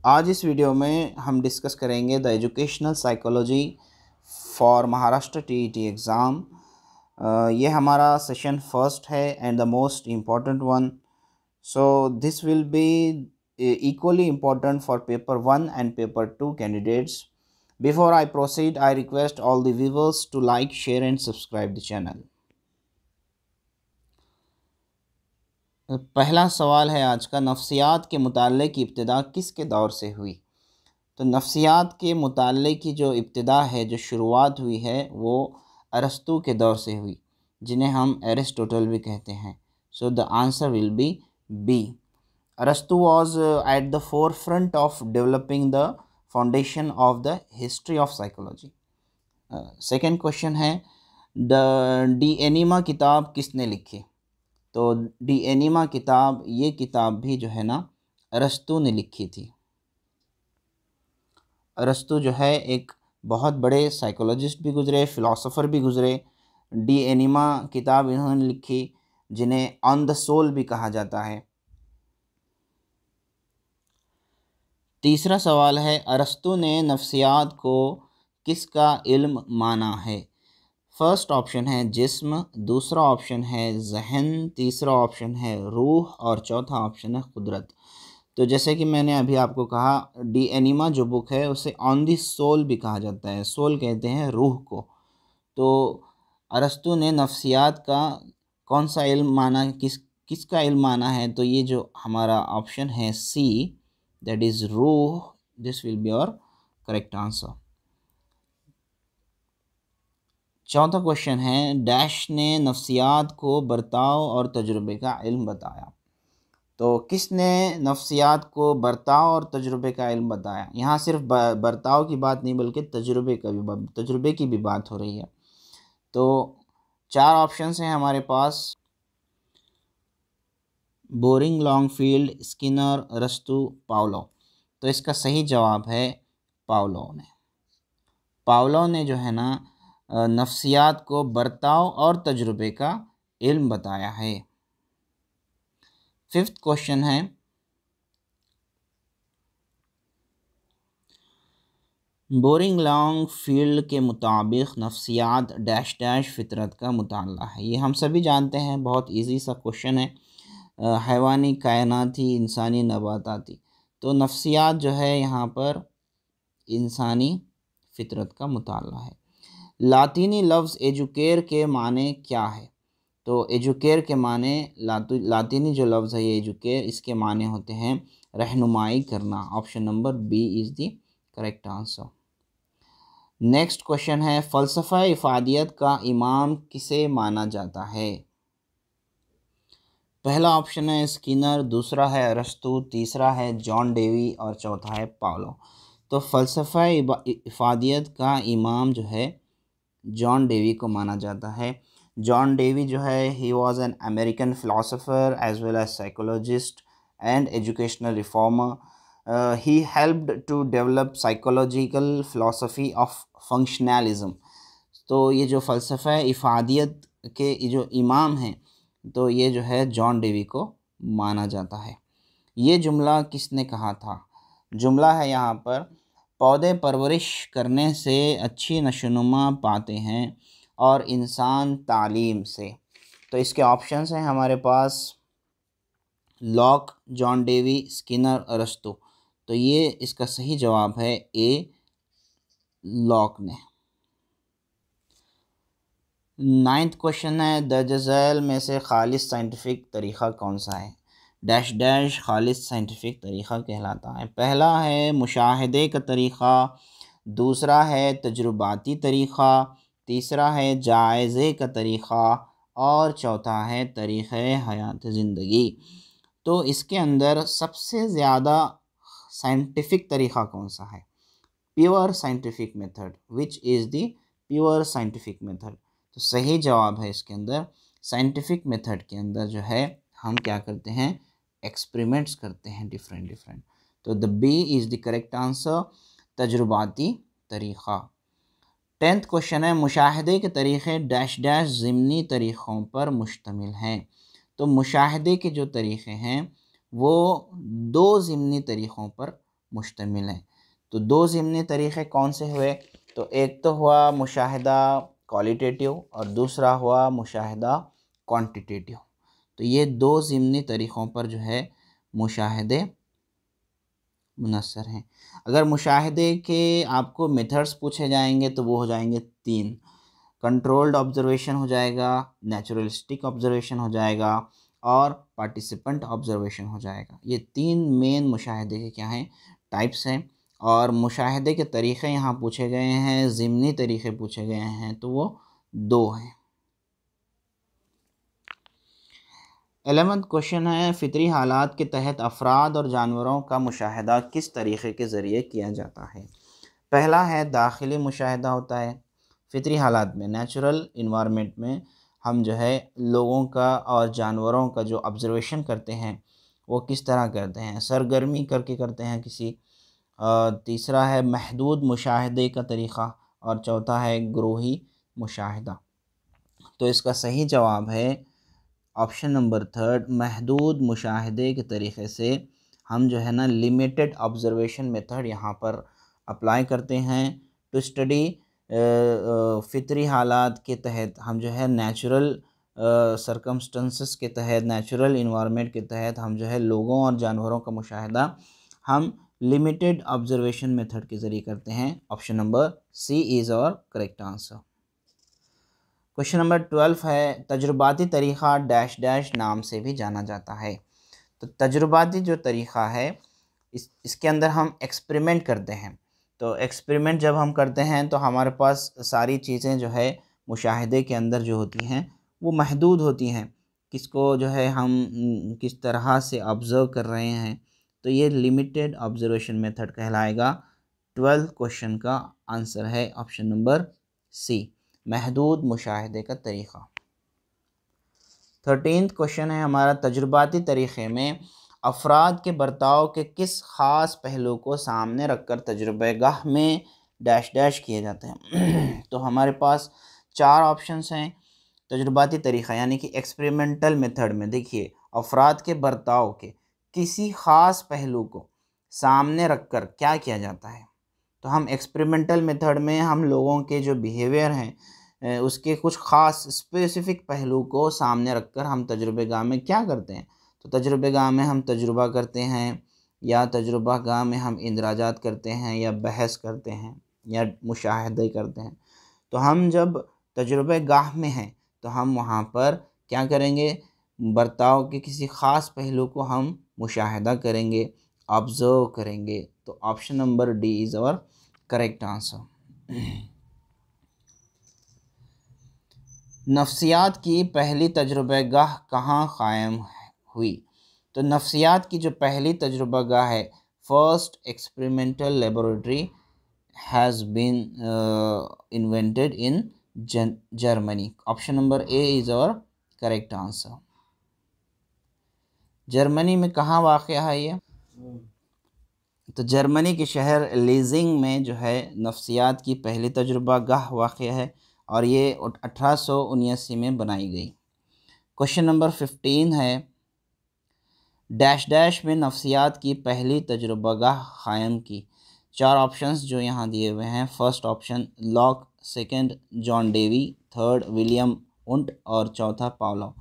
आज इस वीडियो में हम डिस्कस करेंगे the educational psychology for Maharashtra TET exam. ये हमारा सेशन फर्स्ट है and the most important one. So this will be equally important for paper 1 and paper 2 candidates. Before I proceed, I request all the viewers to like, share and subscribe the channel. पहला सवाल है आज का, नफ्सियात के मुताल्ले की इब्तिदा किसके दौर से हुई? तो नफ्सियात के मुताल्ले की जो इब्तिदा है, जो शुरुआत हुई है, वो अरस्तु के दौर से हुई, जिन्हें हम एरिस्टोटल भी कहते हैं। So the answer will be B. अरस्तु was at the forefront of developing the foundation of the history of psychology. Second question है, डी एनिमा किताब किसने लिखी? तो डी एनिमा किताब, ये किताब भी जो है ना अरस्तु ने लिखी थी। अरस्तु जो है एक बहुत बड़े साइकोलॉजिस्ट भी गुज़रे, फ़िलासफ़र भी गुज़रे। डी एनिमा किताब इन्होंने लिखी, जिन्हें ऑन द सोल भी कहा जाता है। तीसरा सवाल है, अरस्तु ने नफ्सियात को किसका इल्म माना है? फर्स्ट ऑप्शन है जिस्म, दूसरा ऑप्शन है जहन, तीसरा ऑप्शन है रूह और चौथा ऑप्शन है कुदरत। तो जैसे कि मैंने अभी आपको कहा, डी एनिमा जो बुक है उसे ऑन दी सोल भी कहा जाता है। सोल कहते हैं रूह को। तो अरस्तु ने नफ्सियात का कौन सा इल्म माना, किसका इल्म माना है? तो ये जो हमारा ऑप्शन है सी, दैट इज़ रूह, this will be your correct answer. चौथा क्वेश्चन है, डैश ने नफ्सियात को बर्ताव और तजुर्बे का इल्म बताया। तो किसने नफ्सियात को बर्ताव और तजुर्बे का इल्म बताया? यहाँ सिर्फ बर्ताव की बात नहीं बल्कि तजुर्बे की भी बात हो रही है। तो चार ऑप्शंस हैं हमारे पास, बोरिंग, लॉन्गफील्ड, स्किनर, अरस्तु, पावलो। तो इसका सही जवाब है पावलो ने। पावलो ने जो है ना नफ्सियात को बर्ताव और तजुर्बे का इल्म बताया है। फिफ्थ क्वेश्चन है, बोरिंग लॉन्गफील्ड के मुताबिक नफ्सियात डैश डैश फितरत का मुताल्ला है। ये हम सभी जानते हैं, बहुत इजी सा क्वेश्चन है। हैवानी, कायनाती, इंसानी, नबाताती। तो नफ्सियात जो है यहाँ पर इंसानी फितरत का मुताल्ला है। लातीनी लफ्ज़ एजुकेर के माने क्या है? तो एजुकेर के माने, लातीनी जो लफ्ज़ है ये एजुकेर, इसके माने होते हैं रहनुमाई करना। Option number B is the correct answer. Next question है, फ़लसफ़ा इफ़ादियत का इमाम किसे माना जाता है? पहला ऑप्शन है स्किनर, दूसरा है अरस्तु, तीसरा है जॉन डेवी और चौथा है पावलो। तो फ़लसफ़ा इफ़ादियत का इमाम जो है जॉन डेवी को माना जाता है। जॉन डेवी जो है, he was an American philosopher as well as psychologist and educational reformer. he helped to develop psychological philosophy of functionalism। तो ये जो फ़लसफ़ा इफ़ादियत के जो इमाम हैं, तो ये जो है जॉन डेवी को माना जाता है। ये जुमला किसने कहा था? जुमला है यहाँ पर, पौधे परवरिश करने से अच्छी नशोनुमा पाते हैं और इंसान तालीम से। तो इसके ऑप्शंस हैं हमारे पास, लॉक, जॉन डेवी, स्किनर, अरस्तु। तो ये इसका सही जवाब है ए, लॉक ने। नाइन्थ क्वेश्चन है, दर्ज झैल में से खालिस साइंटिफिक तरीक़ा कौन सा है? डैश डैश खालिस साइंटिफिक तरीक़ा कहलाता है। पहला है मुशाहिदे का तरीक़ा, दूसरा है तजुर्बाती तरीक़ा, तीसरा है जायज़े का तरीक़ा और चौथा है तरीक़े हयात ज़िंदगी। तो इसके अंदर सबसे ज़्यादा साइंटिफिक तरीक़ा कौन सा है? Pure scientific method, which is the pure scientific method? तो सही जवाब है इसके अंदर, साइंटिफिक मेथड के अंदर जो है हम क्या करते हैं, एक्सपेरिमेंट्स करते हैं डिफरेंट। तो the B is the correct answer, तजुर्बाती तरीक़ा। 10th क्वेश्चन है, मुशाहिदे के तरीक़े डैश डैश ज़िमनी तरीक़ों पर मुश्तमिल हैं। तो मुशाहिदे के जो तरीक़े हैं वो दो ज़िमनी तरीक़ों पर मुश्तमिल है। तो दो ज़िमनी तरीक़े कौन से हुए? तो एक तो हुआ मुशाहिदा क्वालिटेटिव और दूसरा हुआ मुशाहिदा क्वांटिटेटिव। तो ये दो ज़िमनी तरीक़ों पर जो है मुशाहिदे मुनस्सर हैं। अगर मुशाहिदे के आपको मेथड्स पूछे जाएंगे तो वो हो जाएंगे 3। कंट्रोल्ड ऑब्जर्वेशन हो जाएगा, नेचुरलिस्टिक ऑब्जर्वेशन हो जाएगा और पार्टिसिपेंट ऑब्जर्वेशन हो जाएगा। ये 3 मेन मुशाहिदे के क्या हैं? टाइप्स हैं। और मुशाहिदे के तरीक़े यहाँ पूछे गए हैं, ज़िमनी तरीक़े पूछे गए हैं, तो वो 2 हैं। 11वां क्वेश्चन है, फ़ितरी हालात के तहत अफराद और जानवरों का मुशाहिदा किस तरीक़े के ज़रिए किया जाता है? पहला है दाखिली मुशाहिदा होता है। फ़ितरी हालात में, नेचुरल इन्वायरमेंट में हम जो है लोगों का और जानवरों का जो ऑब्ज़र्वेशन करते हैं वो किस तरह करते हैं, सरगर्मी करके करते हैं किसी। तीसरा है महदूद मुशाहिदे का तरीक़ा और चौथा है ग्रोही मुशाहिदा। तो इसका सही जवाब है ऑप्शन नंबर 3, महदूद मुशाहिदे के तरीक़े से हम जो है ना लिमिटेड ऑब्ज़र्वेशन मेथड यहाँ पर अप्लाई करते हैं टू स्टडी फ़ितरी हालात के तहत। हम जो है नेचुरल सरकमस्टेंसेस के तहत, नेचुरल इन्वायरमेंट के तहत हम जो है लोगों और जानवरों का मुशाहिदा हम लिमिटेड ऑब्ज़र्वेशन मेथड के ज़रिए करते हैं। Option number C is our correct answer. Question number 12 है, तजुर्बाती तरीक़ा डैश डैश नाम से भी जाना जाता है। तो तजुर्बाती जो तरीक़ा है इसके अंदर हम एक्सपेरिमेंट करते हैं। तो एक्सपेरिमेंट जब हम करते हैं तो हमारे पास सारी चीज़ें जो है मुशाहिदे के अंदर जो होती हैं वो महदूद होती हैं। किसको जो है हम किस तरह से ऑब्ज़र्व कर रहे हैं, तो ये लिमिटेड ऑब्ज़र्वेशन मेथड कहलाएगा। 12 क्वेश्चन का आंसर है ऑप्शन नंबर सी, महदूद मुशाहिदे का तरीक़ा। 13th क्वेश्चन है हमारा, तजुर्बाती तरीक़े में अफराद के बर्ताव के किस ख़ास पहलू को सामने रखकर तजुर्बेगाह में डैश डैश किए जाते हैं? तो हमारे पास 4 ऑप्शंस हैं। तजुर्बाती तरीक़ा यानी कि एक्सपेरिमेंटल मेथड में देखिए, अफराद के बर्ताव के किसी ख़ास पहलू को सामने रखकर क्या किया जाता है? तो हम एक्सपेरिमेंटल मेथड में हम लोगों के जो बिहेवियर हैं उसके कुछ ख़ास स्पेसिफ़िक पहलू को सामने रखकर हम तजुर्बेगाह में क्या करते हैं? तो तजुर्बेगाह में हम तजुर्बा करते हैं, या तजुर्बागाह में हम इंदराजात करते हैं, या बहस करते हैं, या मुशाहिदे करते हैं। तो हम जब तजुर्बेगाह में हैं तो हम वहाँ पर क्या करेंगे? बर्ताव के किसी ख़ास पहलू को हम मुशाहिदा करेंगे, ऑब्ज़र्व करेंगे। तो option number D is our correct answer. नफ्सियात की पहली तजुर्बेगाह कहाँ क़ायम हुई? तो नफ्सियात की जो पहली तजुर्बागाह है, first experimental laboratory has been invented in Germany. Option number A is our correct answer. Germany में कहाँ वाक़या है ये? तो जर्मनी के शहर लीजिंग में जो है नफ्सियात की पहली तजुर्बागाह वाक़या है और ये 1879 में बनाई गई। क्वेश्चन नंबर 15 है, डैश डैश में नफ्सियात की पहली तजुर्बागाह क़ायम की। 4 ऑप्शंस जो यहाँ दिए हुए हैं। First option Locke, second John Dewey, third William Wundt और चौथा पाउलो।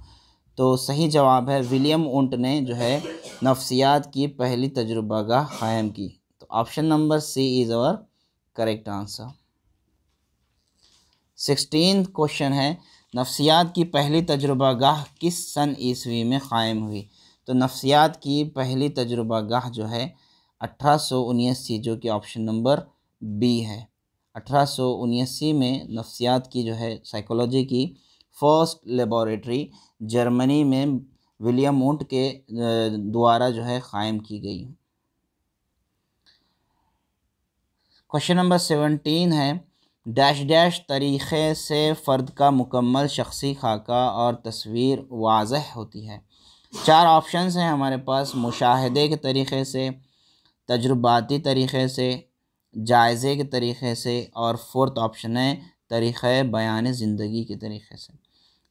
तो सही जवाब है विलियम उंट ने जो है नफ्सियात की पहली तजुर्बागाह क़ायम की। तो option number C is our correct answer. 16th question है, नफ्सियात की पहली तजुर्बागाह किस सन ईस्वी में क़ायम हुई? तो नफ्सियात की पहली तजुर्बागाह जो है 1879, जो कि ऑप्शन नंबर बी है। 1879 में नफ्सियात की जो है साइकोलॉजी की फ़र्स्ट लेबॉरेटरी जर्मनी में विलियम उंट के द्वारा जो है क़ायम की गई। क्वेश्चन नंबर 17 है, डैश डैश तरीक़े से फ़र्द का मुकम्मल शख्सी खाका और तस्वीर वाज़ह होती है। 4 ऑप्शंस हैं हमारे पास, मुशाहिदे के तरीक़े से, तजुर्बाती तरीक़े से, जायज़े के तरीक़े से और फोर्थ ऑप्शन है तरीक़े बयान ज़िंदगी के तरीक़े से।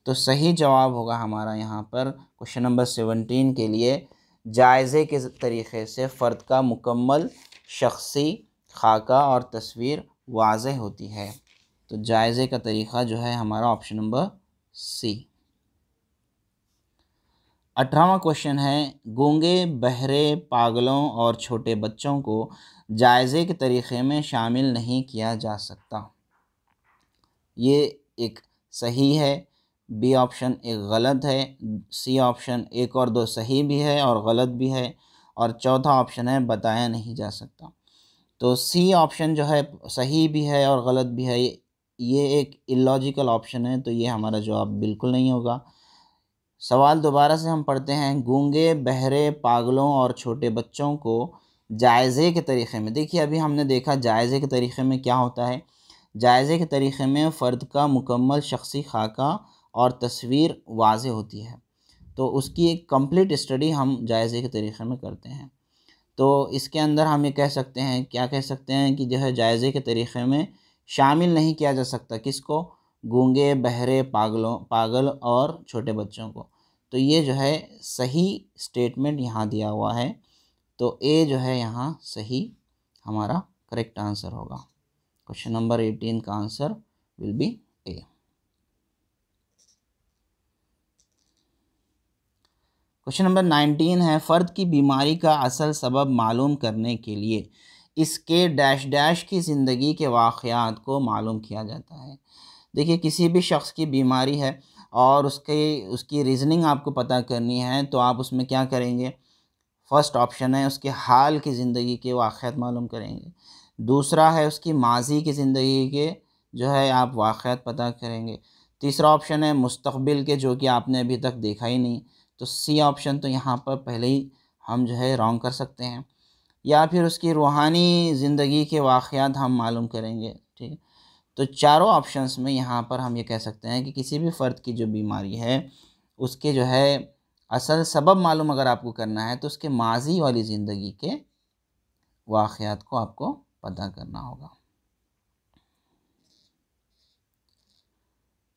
तो सही जवाब होगा हमारा यहाँ पर क्वेश्चन नंबर 17 के लिए जायज़े के तरीक़े से फ़र्द का मुकम्मल शख्सी खाका और तस्वीर वाज़ेह होती है। तो जायज़े का तरीक़ा जो है हमारा ऑप्शन नंबर सी। 18वां क्वेश्चन है, गूंगे बहरे पागलों और छोटे बच्चों को जायज़े के तरीक़े में शामिल नहीं किया जा सकता। ये एक सही है, बी ऑप्शन एक गलत है, सी ऑप्शन एक और दो सही भी है और गलत भी है, और चौथा ऑप्शन है बताया नहीं जा सकता। तो सी ऑप्शन जो है सही भी है और गलत भी है, ये एक इलॉजिकल ऑप्शन है, तो ये हमारा जवाब बिल्कुल नहीं होगा। सवाल दोबारा से हम पढ़ते हैं, गूंगे बहरे पागलों और छोटे बच्चों को जायज़े के तरीक़े में, देखिए अभी हमने देखा जायज़े के तरीक़े में क्या होता है। जायज़े के तरीक़े में फ़र्द का मुकम्मल शख्सी खाका और तस्वीर वाज़ेह होती है, तो उसकी एक कंप्लीट स्टडी हम जायज़े के तरीक़े में करते हैं। तो इसके अंदर हम ये कह सकते हैं, क्या कह सकते हैं कि जो है जायज़े के तरीक़े में शामिल नहीं किया जा सकता किसको, गूंगे बहरे पागल और छोटे बच्चों को। तो ये जो है सही स्टेटमेंट यहाँ दिया हुआ है, तो ए जो है यहाँ सही हमारा करेक्ट आंसर होगा। क्वेश्चन नंबर 18 का answer will B A. Question number 19 है, फ़र्द की बीमारी का असल सबब मालूम करने के लिए इसके डैश डैश की ज़िंदगी के वाक़यात को मालूम किया जाता है। देखिए किसी भी शख्स की बीमारी है और उसकी रीज़निंग आपको पता करनी है, तो आप उसमें क्या करेंगे, फ़र्स्ट ऑप्शन है उसके हाल की ज़िंदगी के वाक़यात मालूम करेंगे, दूसरा है उसकी माज़ी की ज़िंदगी के जो है आप वाक़यात पता करेंगे, तीसरा ऑप्शन है मुस्तक़बिल के जो कि आपने अभी तक देखा ही नहीं, तो सी ऑप्शन तो यहाँ पर पहले ही हम जो है रॉन्ग कर सकते हैं, या फिर उसकी रूहानी ज़िंदगी के वाक़यात हम मालूम करेंगे। ठीक है, तो चारों ऑप्शंस में यहाँ पर हम ये कह सकते हैं कि किसी भी फ़र्द की जो बीमारी है उसके जो है असल सबब मालूम अगर आपको करना है तो उसके माज़ी वाली ज़िंदगी के वाक़यात को आपको पता करना होगा।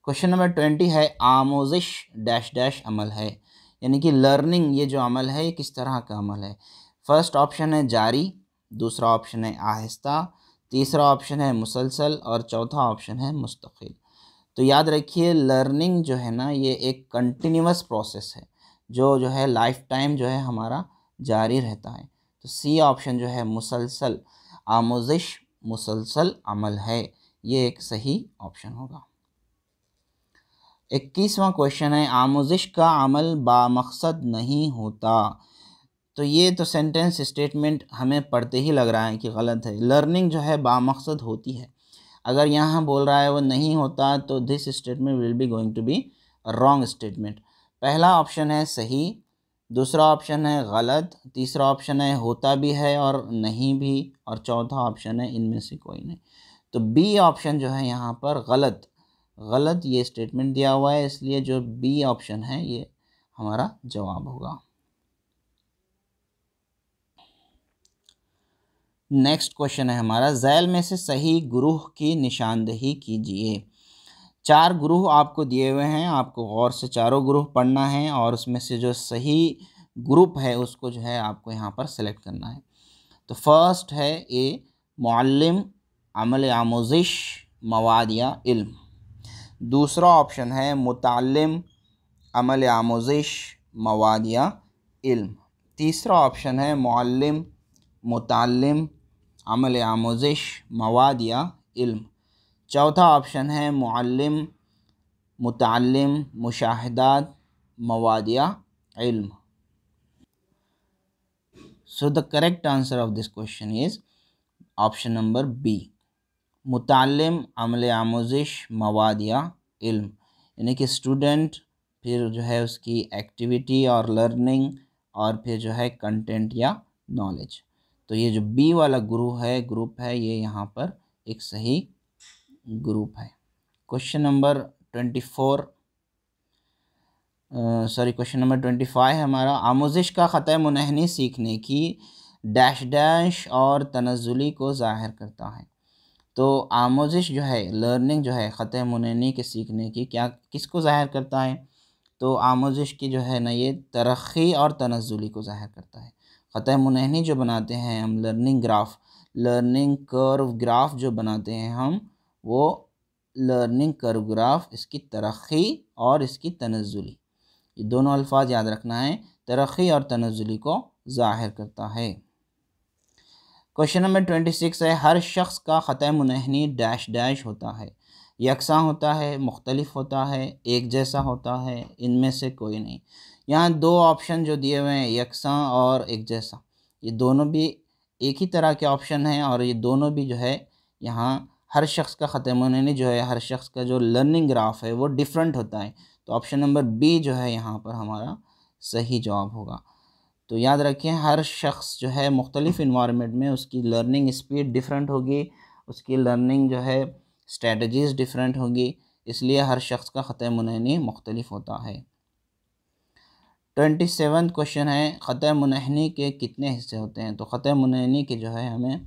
क्वेश्चन नंबर 20 है, आमोज़िश डैश डैश अमल है, यानी कि लर्निंग ये जो अमल है ये किस तरह का अमल है। फ़र्स्ट ऑप्शन है जारी, दूसरा ऑप्शन है आहिस्ता, तीसरा ऑप्शन है मुसलसल और चौथा ऑप्शन है मुस्तकिल। तो याद रखिए लर्निंग जो है ना ये एक कंटिन्यूअस प्रोसेस है जो है लाइफ टाइम जो है हमारा जारी रहता है। तो सी ऑप्शन जो है मुसलसल, आमोज़िश मुसलसल अमल है, ये एक सही ऑप्शन होगा। 21वां क्वेश्चन है, आमोज़िश का अमल बामकसद नहीं होता। तो ये तो सेंटेंस स्टेटमेंट हमें पढ़ते ही लग रहा है कि गलत है। लर्निंग जो है बामकसद होती है, अगर यहाँ बोल रहा है वो नहीं होता तो this statement will be going to be wrong statement. पहला ऑप्शन है सही, दूसरा ऑप्शन है गलत, तीसरा ऑप्शन है होता भी है और नहीं भी, और चौथा ऑप्शन है इनमें से कोई नहीं। तो बी ऑप्शन जो है यहाँ पर गलत ये स्टेटमेंट दिया हुआ है, इसलिए जो बी ऑप्शन है ये हमारा जवाब होगा। नेक्स्ट क्वेश्चन है हमारा, झैल में से सही ग्रुह की निशानदेही कीजिए। 4 ग्रुह आपको दिए हुए हैं, आपको गौर से चारों ग्रुह पढ़ना है और उसमें से जो सही ग्रुप है उसको जो है आपको यहाँ पर सेलेक्ट करना है। तो फर्स्ट है ए, मुअल्लिम अमल आमोज़िश मवाद या इल्म। दूसरा ऑप्शन है मुताल्लिम अमल आमोज़िश मवाद या इल्म। तीसरा ऑप्शन है मुअल्लिम मुताल्लिम अमल आमोज़िश मवाद या इल्म। चौथा ऑप्शन है मुअल्लिम मुताल्लिम मुशाहिदात मवाद या इल्म। So the correct answer of this question is option number B, मुताल्लिम अमल आमोज़िश मवाद या इल्म, यानी कि स्टूडेंट, फिर जो है उसकी एक्टिविटी और लर्निंग, और फिर जो है कंटेंट या नॉलेज। तो ये जो बी वाला ग्रुप है ये यहाँ पर एक सही ग्रुप है। क्वेश्चन नंबर 25 है हमारा, आमोज़िश का ख़त मुनहनी सीखने की डैश डैश और तनज़्ज़ुली को ज़ाहिर करता है। तो आमोज़िश जो है लर्निंग जो है ख़त मुनहनी के सीखने की किसको ज़ाहिर करता है, तो आमोज़िश की जो है ना ये तरक्की और तनज़्ज़ुली को ज़ाहिर करता है। ख़त मुनहनी जो बनाते हैं हम learning graph, learning curve graph जो बनाते हैं हम, वो लर्निंग कर्व ग्राफ इसकी तरक्की और इसकी तनज़्ज़ुली, ये दोनों अल्फाज याद रखना है, तरक्की और तनज़्ज़ुली को ज़ाहिर करता है। क्वेश्चन नंबर 26 है, हर शख्स का ख़त मुनहनी डैश डैश होता है, यकसा होता है, मुख्तलिफ होता है, एक जैसा होता है, इनमें से कोई नहीं। यहाँ दो ऑप्शन जो दिए हुए हैं, यकसा और एक जैसा, ये दोनों भी एक ही तरह के ऑप्शन हैं और ये दोनों भी जो है यहाँ हर शख्स का ख़त मुनहनी जो है, हर शख्स का जो लर्निंग ग्राफ है वो डिफरेंट होता है। तो ऑप्शन नंबर बी जो है यहाँ पर हमारा सही जवाब होगा। तो याद रखें, हर शख्स जो है मुख्तलिफ़ इन्वायरमेंट में उसकी लर्निंग स्पीड डिफरेंट होगी, उसकी लर्निंग जो है स्ट्रेटजीज़ डिफरेंट होगी, इसलिए हर शख्स का ख़त मुनहनी मुख्तलिफ होता है। 27 क्वेश्चन है, ख़त मुनहनी के कितने हिस्से होते हैं? तो ख़त मुनहनी के जो है हमें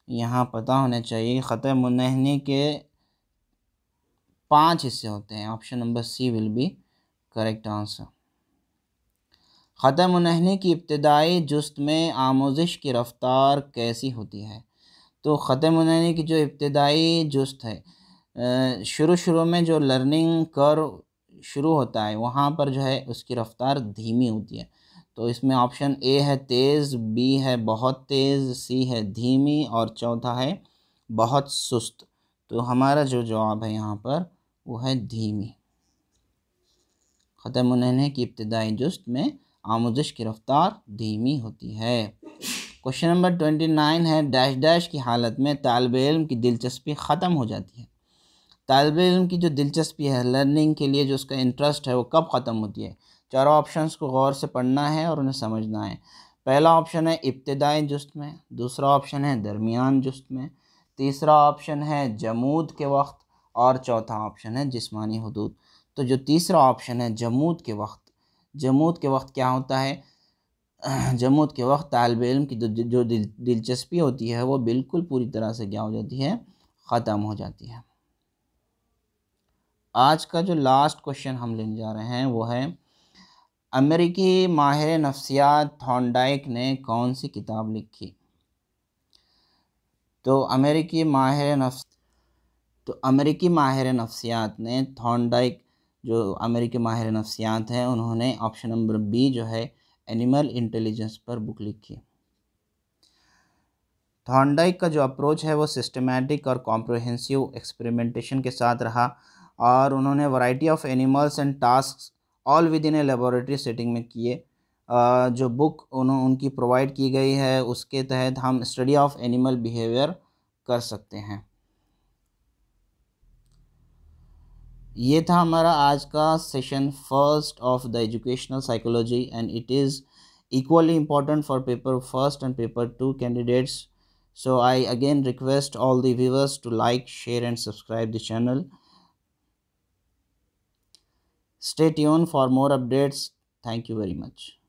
यहाँ पता होना चाहिए, ख़त मुनहनी के 5 हिस्से होते हैं। Option number C will be correct answer. ख़त मुनहनी की इब्तिदाई जुस्त में आमोज़िश की रफ़्तार कैसी होती है? तो ख़त मुनहनी की जो इब्तिदाई जुस्त है, शुरू में जो लर्निंग कर्व शुरू होता है वहाँ पर जो है उसकी रफ़्तार धीमी होती है। तो इसमें ऑप्शन ए है तेज़, बी है बहुत तेज़, सी है धीमी और चौथा है बहुत सुस्त। तो हमारा जो जवाब है यहाँ पर वो है धीमी। ख़त मुनहनी की इब्तिदाई जुस्त में आमोज़िश की रफ़्तार धीमी होती है। क्वेश्चन नंबर 29 है, डैश डैश की हालत में तालिब इल्म की दिलचस्पी ख़त्म हो जाती है। तालिब इल्म की जो दिलचस्पी है लर्निंग के लिए, जो उसका इंटरेस्ट है, वो कब ख़त्म होती है? चारों ऑप्शंस को गौर से पढ़ना है और उन्हें समझना है। पहला ऑप्शन है इब्तिदाई जुस्त में, दूसरा ऑप्शन है दरमियान जुस्त में, तीसरा ऑप्शन है जमूद के वक्त और चौथा ऑप्शन है जिस्मानी हुदूद। तो जो तीसरा ऑप्शन है जमूद के वक्त, जमूद के वक्त क्या होता है? जमूद के वक्त तालिब इल्म की जो दिलचस्पी होती है वो बिल्कुल पूरी तरह से क्या हो जाती है? ख़त्म हो जाती है। आज का जो लास्ट क्वेश्चन हम लेने जा रहे हैं वो है, अमेरिकी माहिर नफ्सियात थॉर्नडाइक ने कौन सी किताब लिखी? तो अमेरिकी माहिर नफ्सियात ने, थॉर्नडाइक जो अमेरिकी माहिर नफ्सियात हैं, उन्होंने ऑप्शन नंबर बी जो है एनिमल इंटेलिजेंस पर बुक लिखी। थॉर्नडाइक का जो अप्रोच है वो सिस्टमैटिक और कॉम्प्रहेंसिव एक्सपेरिमेंटेशन के साथ रहा और उन्होंने variety of animals and tasks all with in a laboratory setting में किए। जो बुक उनकी प्रोवाइड की गई है उसके तहत हम स्टडी ऑफ एनिमल बिहेवियर कर सकते हैं। ये था हमारा आज का session first of the educational psychology and it is equally important for paper 1 and paper 2 candidates. So I again request all the viewers to like, share and subscribe the channel. Stay tuned for more updates. Thank you very much.